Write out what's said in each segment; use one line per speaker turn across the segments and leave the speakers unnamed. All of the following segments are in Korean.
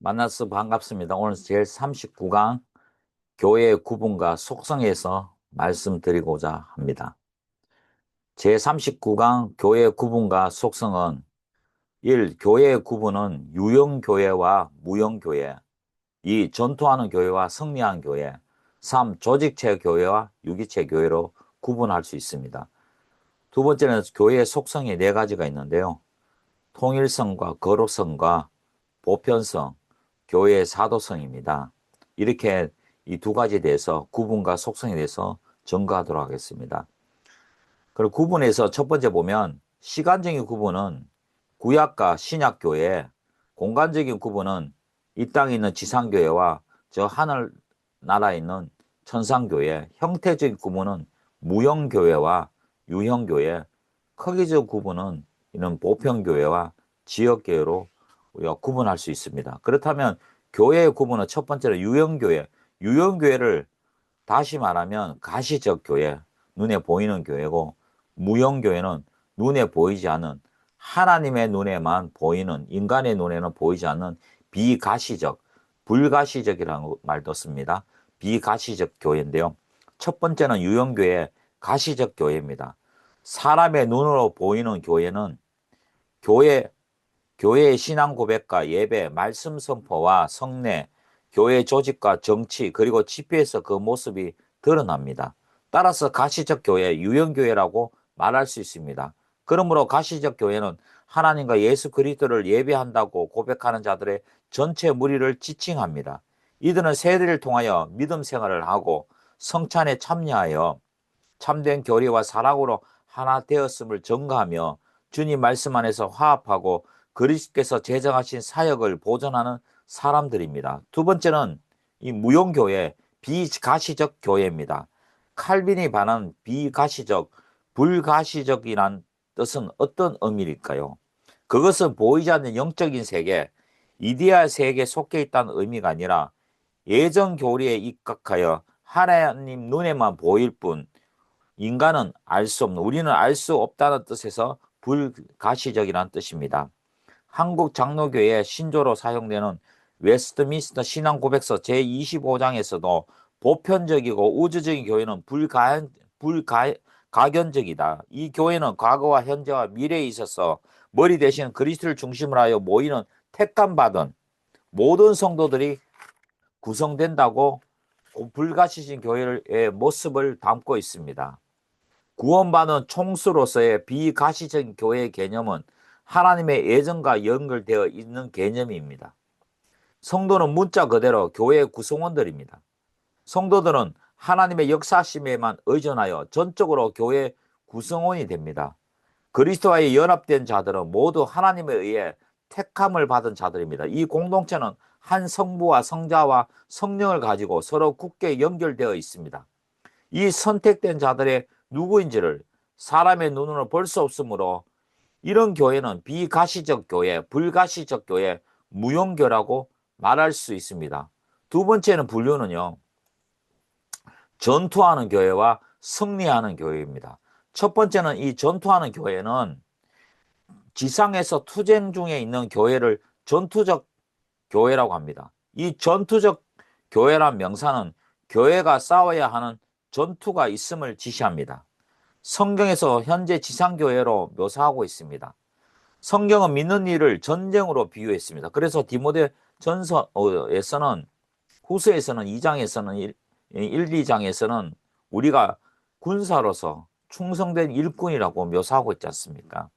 만나서 반갑습니다. 오늘 제39강 교회의 구분과 속성에서 말씀드리고자 합니다. 제39강 교회의 구분과 속성은 1. 교회의 구분은 유형교회와 무형교회, 2. 전투하는 교회와 승리한 교회, 3. 조직체 교회와 유기체 교회로 구분할 수 있습니다. 두 번째는 교회의 속성이 네 가지가 있는데요. 통일성과 거룩성과 보편성, 교회의 사도성입니다. 이렇게 이 두 가지에 대해서 구분과 속성에 대해서 전가하도록 하겠습니다. 그리고 구분에서 첫 번째 보면 시간적인 구분은 구약과 신약교회, 공간적인 구분은 이 땅에 있는 지상교회와 저 하늘 나라에 있는 천상교회, 형태적인 구분은 무형교회와 유형교회, 크기적 구분은 이런 보편교회와 지역교회로 우리가 구분할 수 있습니다. 그렇다면 교회의 구분은 첫 번째로 유형교회, 유형교회를 다시 말하면 가시적 교회, 눈에 보이는 교회고, 무형교회는 눈에 보이지 않는, 하나님의 눈에만 보이는, 인간의 눈에는 보이지 않는 비가시적, 불가시적이라는 말도 씁니다. 비가시적 교회인데요. 첫 번째는 유형교회, 가시적 교회입니다. 사람의 눈으로 보이는 교회는 교회 교회의 신앙 고백과 예배, 말씀 선포와 성례, 교회 조직과 정치, 그리고 집회에서 그 모습이 드러납니다. 따라서 가시적 교회, 유형교회라고 말할 수 있습니다. 그러므로 가시적 교회는 하나님과 예수 그리스도를 예배한다고 고백하는 자들의 전체 무리를 지칭합니다. 이들은 세대를 통하여 믿음 생활을 하고 성찬에 참여하여 참된 교리와 사랑으로 하나 되었음을 전가하며 주님 말씀 안에서 화합하고 그리스도께서 제정하신 사역을 보존하는 사람들입니다. 두 번째는 이 무용교회, 비가시적 교회입니다. 칼빈이 반한 비가시적, 불가시적이란 뜻은 어떤 의미일까요? 그것은 보이지 않는 영적인 세계, 이데아 세계에 속해 있다는 의미가 아니라 예정 교리에 입각하여 하나님 눈에만 보일 뿐 인간은 알 수 없는, 우리는 알 수 없다는 뜻에서 불가시적이라는 뜻입니다. 한국 장로교의 신조로 사용되는 웨스트민스터 신앙고백서 제25장에서도 보편적이고 우주적인 교회는 불가견적이다. 이 교회는 과거와 현재와 미래에 있어서 머리 대신 그리스도를 중심으로 하여 모이는 택감받은 모든 성도들이 구성된다고 불가시적 교회의 모습을 담고 있습니다. 구원받은 총수로서의 비가시적 교회의 개념은 하나님의 예정과 연결되어 있는 개념입니다. 성도는 문자 그대로 교회의 구성원들입니다. 성도들은 하나님의 역사심에만 의존하여 전적으로 교회의 구성원이 됩니다. 그리스도와의 연합된 자들은 모두 하나님에 의해 택함을 받은 자들입니다. 이 공동체는 한 성부와 성자와 성령을 가지고 서로 굳게 연결되어 있습니다. 이 선택된 자들의 누구인지를 사람의 눈으로 볼 수 없으므로 이런 교회는 비가시적 교회, 불가시적 교회, 무용교라고 말할 수 있습니다. 두 번째는 분류는요, 전투하는 교회와 승리하는 교회입니다. 첫 번째는 이 전투하는 교회는 지상에서 투쟁 중에 있는 교회를 전투적 교회라고 합니다. 이 전투적 교회란 명사는 교회가 싸워야 하는 전투가 있음을 지시합니다. 성경에서 현재 지상교회로 묘사하고 있습니다. 성경은 믿는 일을 전쟁으로 비유했습니다. 그래서 디모데 전서에서는 후서에서는 2장에서는 2장에서는 우리가 군사로서 충성된 일꾼이라고 묘사하고 있지 않습니까?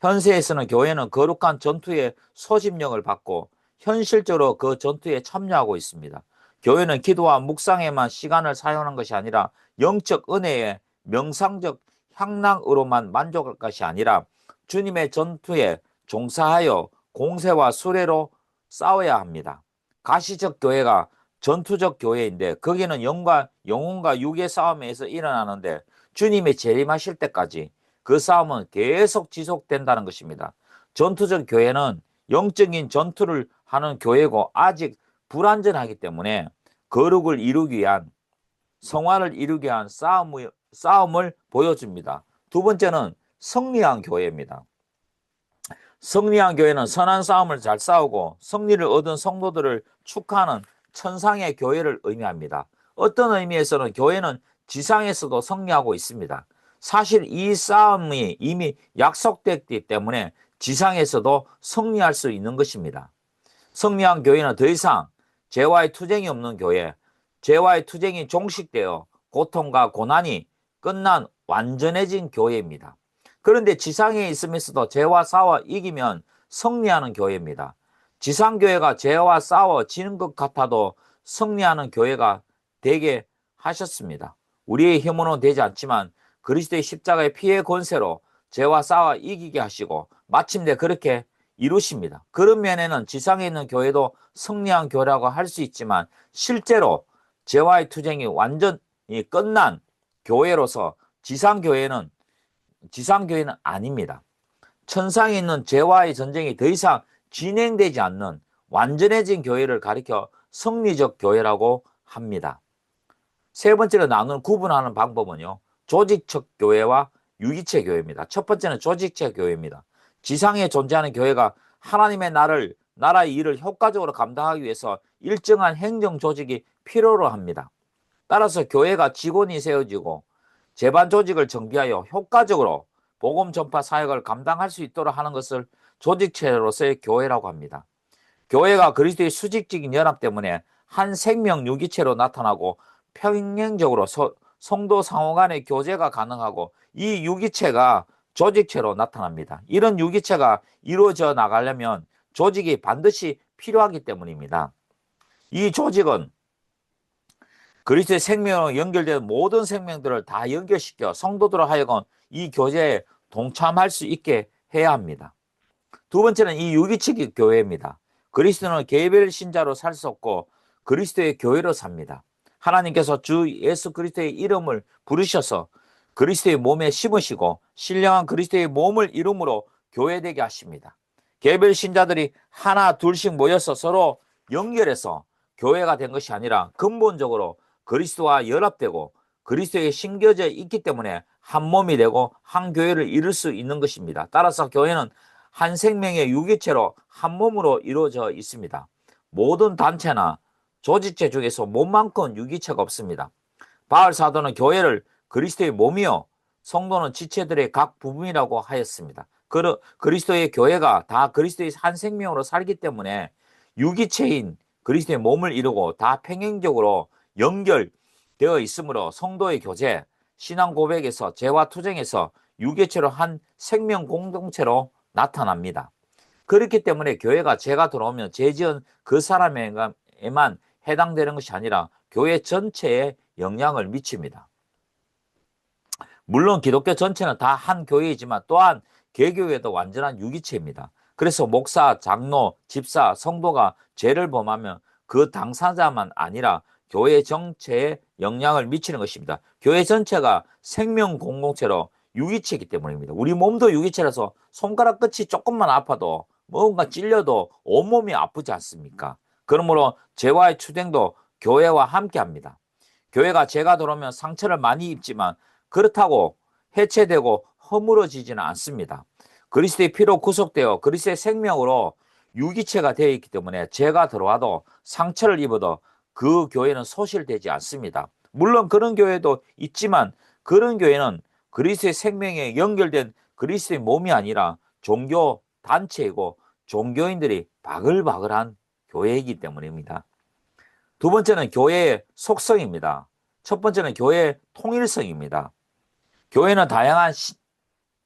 현세에서는 교회는 거룩한 전투의 소집령을 받고 현실적으로 그 전투에 참여하고 있습니다. 교회는 기도와 묵상에만 시간을 사용하는 것이 아니라 영적 은혜의 명상적 향락으로만 만족할 것이 아니라 주님의 전투에 종사하여 공세와 수레로 싸워야 합니다. 가시적 교회가 전투적 교회인데 거기는 영혼과 육의 싸움에서 일어나는데 주님이 재림하실 때까지 그 싸움은 계속 지속된다는 것입니다. 전투적 교회는 영적인 전투를 하는 교회고 아직 불완전하기 때문에 거룩을 이루기 위한 성화를 이루기 위한 싸움을 보여줍니다. 두 번째는 승리한 교회입니다. 승리한 교회는 선한 싸움을 잘 싸우고 승리를 얻은 성도들을 축하하는 천상의 교회를 의미합니다. 어떤 의미에서는 교회는 지상에서도 승리하고 있습니다. 사실 이 싸움이 이미 약속됐기 때문에 지상에서도 승리할 수 있는 것입니다. 승리한 교회는 더 이상 죄와의 투쟁이 없는 교회, 죄와의 투쟁이 종식되어 고통과 고난이 끝난 완전해진 교회입니다. 그런데 지상에 있으면서도 죄와 싸워 이기면 승리하는 교회입니다. 지상교회가 죄와 싸워 지는 것 같아도 승리하는 교회가 되게 하셨습니다. 우리의 힘으로는 되지 않지만 그리스도의 십자가의 피의 권세로 죄와 싸워 이기게 하시고 마침내 그렇게 이루십니다. 그런 면에는 지상에 있는 교회도 승리한 교회라고 할 수 있지만 실제로 죄와의 투쟁이 완전히 끝난 교회로서 지상교회는 아닙니다. 천상에 있는 죄와의 전쟁이 더 이상 진행되지 않는 완전해진 교회를 가리켜 승리적 교회라고 합니다. 세 번째로 구분하는 방법은요. 조직적 교회와 유기체 교회입니다. 첫 번째는 조직체 교회입니다. 지상에 존재하는 교회가 하나님의 나라의 일을 효과적으로 감당하기 위해서 일정한 행정 조직이 필요로 합니다. 따라서 교회가 직원이 세워지고 재반 조직을 정비하여 효과적으로 복음 전파 사역을 감당할 수 있도록 하는 것을 조직체로서의 교회라고 합니다. 교회가 그리스도의 수직적인 연합 때문에 한 생명 유기체로 나타나고 평행적으로 성도 상호 간의 교제가 가능하고 이 유기체가 조직체로 나타납니다. 이런 유기체가 이루어져 나가려면 조직이 반드시 필요하기 때문입니다. 이 조직은 그리스도의 생명으로 연결된 모든 생명들을 다 연결시켜 성도들로 하여금 이 교제에 동참할 수 있게 해야 합니다. 두 번째는 이 유기체적 교회입니다. 그리스도는 개별 신자로 살 수 없고 그리스도의 교회로 삽니다. 하나님께서 주 예수 그리스도의 이름을 부르셔서 그리스도의 몸에 심으시고 신령한 그리스도의 몸을 이름으로 교회되게 하십니다. 개별 신자들이 하나 둘씩 모여서 서로 연결해서 교회가 된 것이 아니라 근본적으로 그리스도와 연합되고 그리스도에 심겨져 있기 때문에 한 몸이 되고 한 교회를 이룰 수 있는 것입니다. 따라서 교회는 한 생명의 유기체로 한 몸으로 이루어져 있습니다. 모든 단체나 조직체 중에서 몸만큼 유기체가 없습니다. 바울 사도는 교회를 그리스도의 몸이요 성도는 지체들의 각 부분이라고 하였습니다. 그리스도의 교회가 다 그리스도의 한 생명으로 살기 때문에 유기체인 그리스도의 몸을 이루고 다 평행적으로 연결되어 있으므로 성도의 교제, 신앙 고백에서 죄와 투쟁에서 유기체로 한 생명 공동체로 나타납니다. 그렇기 때문에 교회가 죄가 들어오면 죄 지은 그 사람에만 해당되는 것이 아니라 교회 전체에 영향을 미칩니다. 물론 기독교 전체는 다 한 교회이지만 또한 개교회도 완전한 유기체입니다. 그래서 목사, 장로, 집사, 성도가 죄를 범하면 그 당사자만 아니라 교회 전체에 영향을 미치는 것입니다. 교회 전체가 생명 공동체로 유기체이기 때문입니다. 우리 몸도 유기체라서 손가락 끝이 조금만 아파도 뭔가 찔려도 온몸이 아프지 않습니까? 그러므로 죄와의 투쟁도 교회와 함께 합니다. 교회가 죄가 들어오면 상처를 많이 입지만 그렇다고 해체되고 허물어지지는 않습니다. 그리스도의 피로 구속되어 그리스도의 생명으로 유기체가 되어 있기 때문에 죄가 들어와도 상처를 입어도 그 교회는 소실되지 않습니다. 물론 그런 교회도 있지만 그런 교회는 그리스도의 생명에 연결된 그리스도의 몸이 아니라 종교 단체이고 종교인들이 바글바글한 교회이기 때문입니다. 두 번째는 교회의 속성입니다. 첫 번째는 교회의 통일성입니다. 교회는 다양한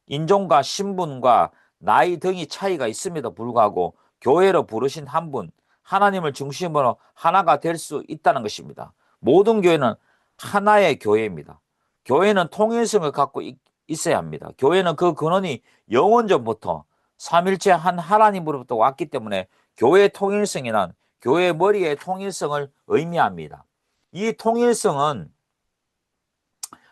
인종과 신분과 나이 등의 차이가 있음에도 불구하고 교회로 부르신 한 분, 하나님을 중심으로 하나가 될 수 있다는 것입니다. 모든 교회는 하나의 교회입니다. 교회는 통일성을 갖고 있어야 합니다. 교회는 그 근원이 영원전부터 삼일체 한 하나님으로부터 왔기 때문에 교회의 통일성이란 교회의 머리의 통일성을 의미합니다. 이 통일성은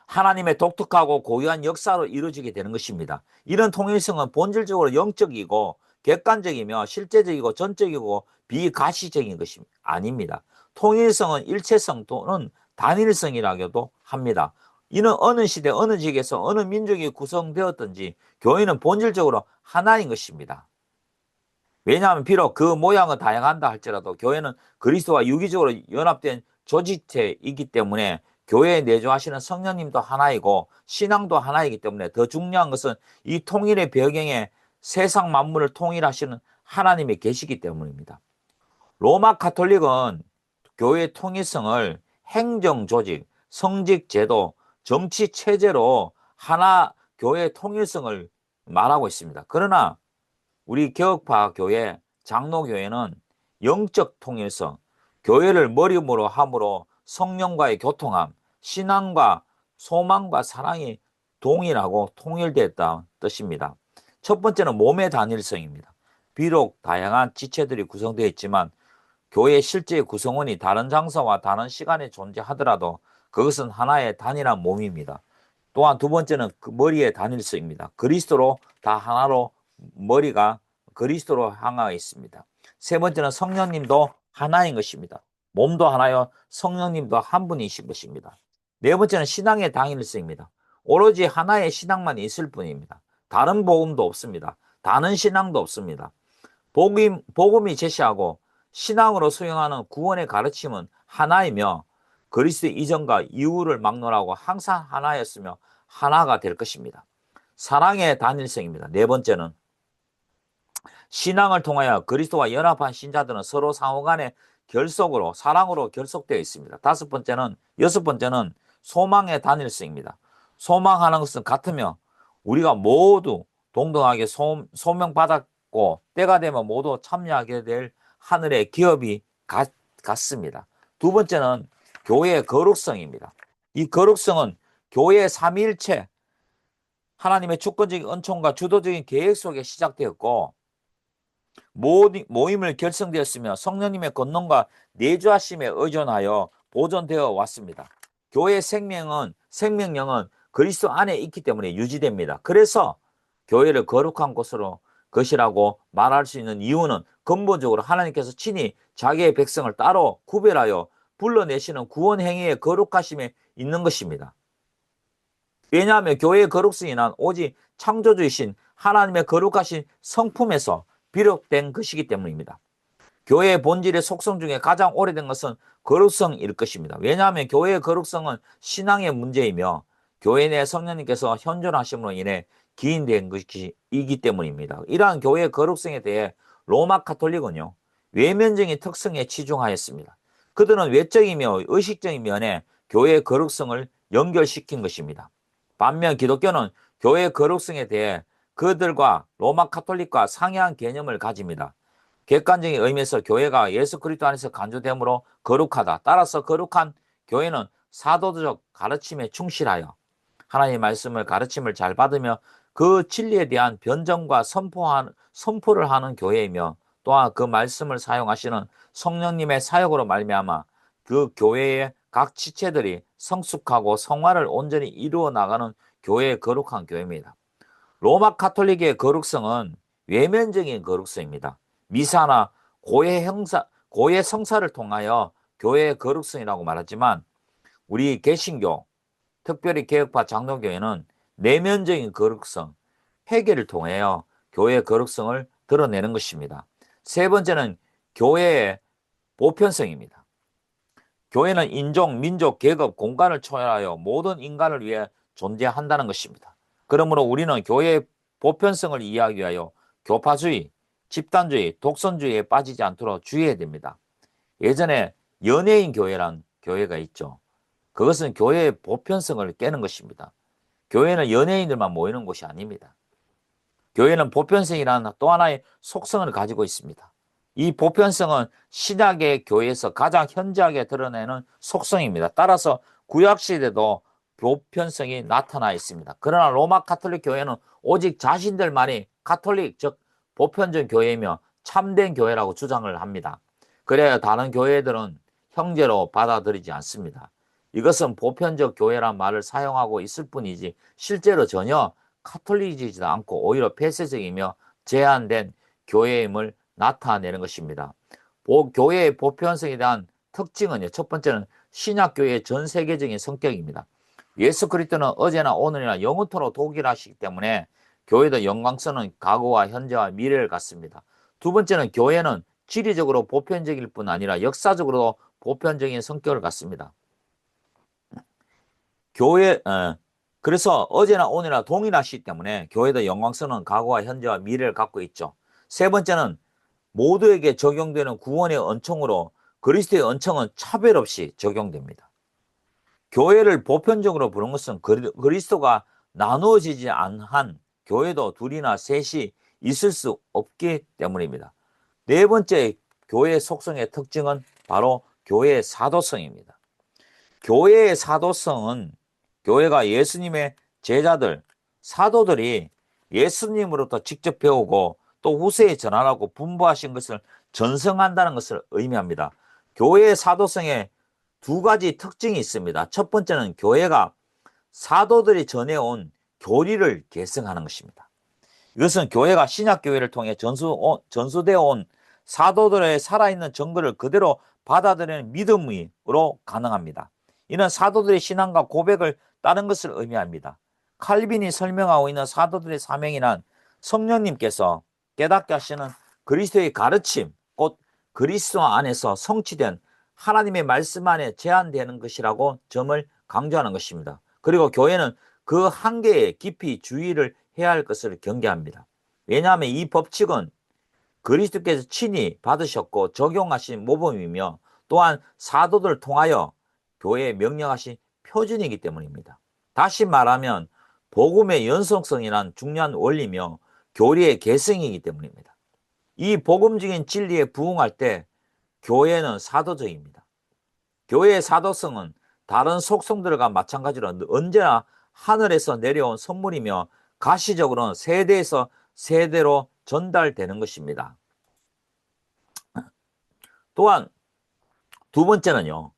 하나님의 독특하고 고유한 역사로 이루어지게 되는 것입니다. 이런 통일성은 본질적으로 영적이고 객관적이며 실제적이고 전적이고 비가시적인 것이 아닙니다. 통일성은 일체성 또는 단일성이라고도 합니다. 이는 어느 시대 어느 지역에서 어느 민족이 구성되었든지 교회는 본질적으로 하나인 것입니다. 왜냐하면 비록 그 모양은 다양한다 할지라도 교회는 그리스도와 유기적으로 연합된 조직체이기 때문에 교회에 내주하시는 성령님도 하나이고 신앙도 하나이기 때문에 더 중요한 것은 이 통일의 배경에 세상 만물을 통일하시는 하나님이 계시기 때문입니다. 로마 카톨릭은 교회 통일성을 행정 조직, 성직 제도, 정치 체제로 하나 교회 통일성을 말하고 있습니다. 그러나 우리 개혁파 교회, 장로교회는 영적 통일성, 교회를 머리로 함으로 성령과의 교통함, 신앙과 소망과 사랑이 동일하고 통일됐다는 뜻입니다. 첫 번째는 몸의 단일성입니다. 비록 다양한 지체들이 구성되어 있지만 교회 실제 구성원이 다른 장소와 다른 시간에 존재하더라도 그것은 하나의 단일한 몸입니다. 또한 두 번째는 그 머리의 단일성입니다. 그리스도로 다 하나로 머리가 그리스도로 향하여 있습니다. 세 번째는 성령님도 하나인 것입니다. 몸도 하나요, 성령님도 한 분이신 것입니다. 네 번째는 신앙의 당일성입니다. 오로지 하나의 신앙만 있을 뿐입니다. 다른 복음도 없습니다. 다른 신앙도 없습니다. 복음이 제시하고 신앙으로 수용하는 구원의 가르침은 하나이며 그리스도 이전과 이후를 막론하고 항상 하나였으며 하나가 될 것입니다. 사랑의 단일성입니다. 네 번째는 신앙을 통하여 그리스도와 연합한 신자들은 서로 상호간의 결속으로 사랑으로 결속되어 있습니다. 여섯 번째는 소망의 단일성입니다. 소망하는 것은 같으며 우리가 모두 동등하게 소명받았고 때가 되면 모두 참여하게 될 하늘의 기업이 같습니다. 두 번째는 교회의 거룩성입니다. 이 거룩성은 교회의 삼위일체 하나님의 주권적인 은총과 주도적인 계획 속에 시작되었고 모임을 결성되었으며 성령님의 권능과 내주하심에 의존하여 보존되어 왔습니다. 교회의 생명력은 그리스도 안에 있기 때문에 유지됩니다. 그래서 교회를 거룩한 것이라고 말할 수 있는 이유는 근본적으로 하나님께서 친히 자기의 백성을 따로 구별하여 불러내시는 구원 행위의 거룩하심에 있는 것입니다. 왜냐하면 교회의 거룩성이 난 오직 창조주이신 하나님의 거룩하신 성품에서 비롯된 것이기 때문입니다. 교회의 본질의 속성 중에 가장 오래된 것은 거룩성일 것입니다. 왜냐하면 교회의 거룩성은 신앙의 문제이며 교회 내 성령님께서 현존하심으로 인해 기인된 것이기 때문입니다. 이러한 교회의 거룩성에 대해 로마 카톨릭은요, 외면적인 특성에 치중하였습니다. 그들은 외적이며 의식적인 면에 교회의 거룩성을 연결시킨 것입니다. 반면 기독교는 교회의 거룩성에 대해 그들과 로마 카톨릭과 상이한 개념을 가집니다. 객관적인 의미에서 교회가 예수 그리스도 안에서 간주됨으로 거룩하다. 따라서 거룩한 교회는 사도적 가르침에 충실하여 하나님의 말씀을 가르침을 잘 받으며 그 진리에 대한 변정과 선포를 하는 교회이며 또한 그 말씀을 사용하시는 성령님의 사역으로 말미암아 그 교회의 각 지체들이 성숙하고 성화를 온전히 이루어 나가는 교회의 거룩한 교회입니다. 로마 카톨릭의 거룩성은 외면적인 거룩성입니다. 미사나 고해 성사를 통하여 교회의 거룩성이라고 말하지만 우리 개신교, 특별히 개혁파 장로교회는 내면적인 거룩성, 회개를 통하여 교회의 거룩성을 드러내는 것입니다. 세 번째는 교회의 보편성입니다. 교회는 인종, 민족, 계급, 공간을 초월하여 모든 인간을 위해 존재한다는 것입니다. 그러므로 우리는 교회의 보편성을 이해하기 위하여 교파주의, 집단주의, 독선주의에 빠지지 않도록 주의해야 됩니다. 예전에 연예인 교회란 교회가 있죠. 그것은 교회의 보편성을 깨는 것입니다. 교회는 연예인들만 모이는 곳이 아닙니다. 교회는 보편성이라는 또 하나의 속성을 가지고 있습니다. 이 보편성은 신약의 교회에서 가장 현저하게 드러내는 속성입니다. 따라서 구약시대도 보편성이 나타나 있습니다. 그러나 로마 카톨릭 교회는 오직 자신들만이 카톨릭, 즉 보편적 교회이며 참된 교회라고 주장을 합니다. 그래야 다른 교회들은 형제로 받아들이지 않습니다. 이것은 보편적 교회란 말을 사용하고 있을 뿐이지 실제로 전혀 카톨릭이지도 않고 오히려 폐쇄적이며 제한된 교회임을 나타내는 것입니다. 교회의 보편성에 대한 특징은요, 첫 번째는 신약교회의 전 세계적인 성격입니다. 예수 그리스도는 어제나 오늘이나 영원토록 동일하시기 때문에 교회도 영광스러운 과거와 현재와 미래를 갖습니다. 두 번째는 교회는 지리적으로 보편적일 뿐 아니라 역사적으로도 보편적인 성격을 갖습니다. 그래서 어제나 오늘이나 동일하시기 때문에 교회도 영광스러운 과거와 현재와 미래를 갖고 있죠. 세 번째는 모두에게 적용되는 구원의 은총으로 그리스도의 은총은 차별 없이 적용됩니다. 교회를 보편적으로 부른 것은 그리스도가 나누어지지 않은 한 교회도 둘이나 셋이 있을 수 없기 때문입니다. 네 번째 교회의 속성의 특징은 바로 교회의 사도성입니다. 교회의 사도성은 교회가 예수님의 제자들, 사도들이 예수님으로부터 직접 배우고 또 후세에 전하라고 분부하신 것을 전승한다는 것을 의미합니다. 교회의 사도성에 두 가지 특징이 있습니다. 첫 번째는 교회가 사도들이 전해온 교리를 계승하는 것입니다. 이것은 교회가 신약교회를 통해 전수되어 온 사도들의 살아있는 증거를 그대로 받아들이는 믿음으로 가능합니다. 이는 사도들의 신앙과 고백을 따른 것을 의미합니다. 칼빈이 설명하고 있는 사도들의 사명이란 성령님께서 깨닫게 하시는 그리스도의 가르침, 곧 그리스도 안에서 성취된 하나님의 말씀 안에 제한되는 것이라고 점을 강조하는 것입니다. 그리고 교회는 그 한계에 깊이 주의를 해야 할 것을 경계합니다. 왜냐하면 이 법칙은 그리스도께서 친히 받으셨고 적용하신 모범이며 또한 사도들을 통하여 교회에 명령하신 표준이기 때문입니다. 다시 말하면 복음의 연속성이란 중요한 원리며 교리의 계승이기 때문입니다. 이 복음적인 진리에 부응할 때 교회는 사도적입니다. 교회의 사도성은 다른 속성들과 마찬가지로 언제나 하늘에서 내려온 선물이며 가시적으로는 세대에서 세대로 전달되는 것입니다. 또한 두 번째는요,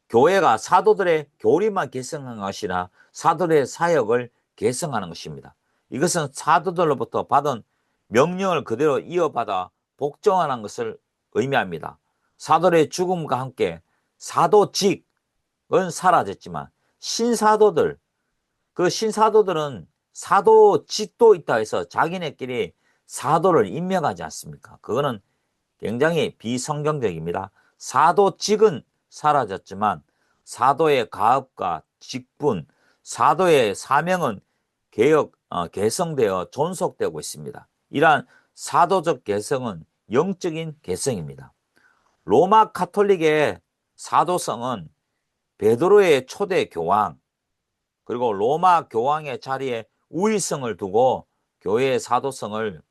교회가 사도들의 교리만 계승한 것이 아니라 사도들의 사역을 계승하는 것입니다. 이것은 사도들로부터 받은 명령을 그대로 이어받아 복종하는 것을 의미합니다. 사도들의 죽음과 함께 사도직은 사라졌지만 신사도들, 그 신사도들은 사도직도 있다 해서 자기네끼리 사도를 임명하지 않습니까? 그거는 굉장히 비성경적입니다. 사도직은 사라졌지만 사도의 가업과 직분, 사도의 사명은 개성되어 존속되고 있습니다. 이러한 사도적 개성은 영적인 개성입니다. 로마 가톨릭의 사도성은 베드로의 초대 교황, 그리고 로마 교황의 자리에 우위성을 두고 교회의 사도성을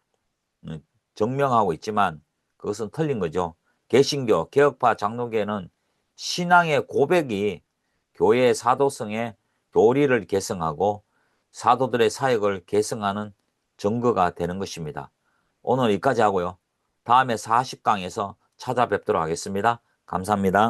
증명하고 있지만 그것은 틀린 거죠. 개신교, 개혁파 장로교회는 신앙의 고백이 교회의 사도성의 교리를 계승하고 사도들의 사역을 계승하는 증거가 되는 것입니다. 오늘 여기까지 하고요. 다음에 40강에서 찾아뵙도록 하겠습니다. 감사합니다.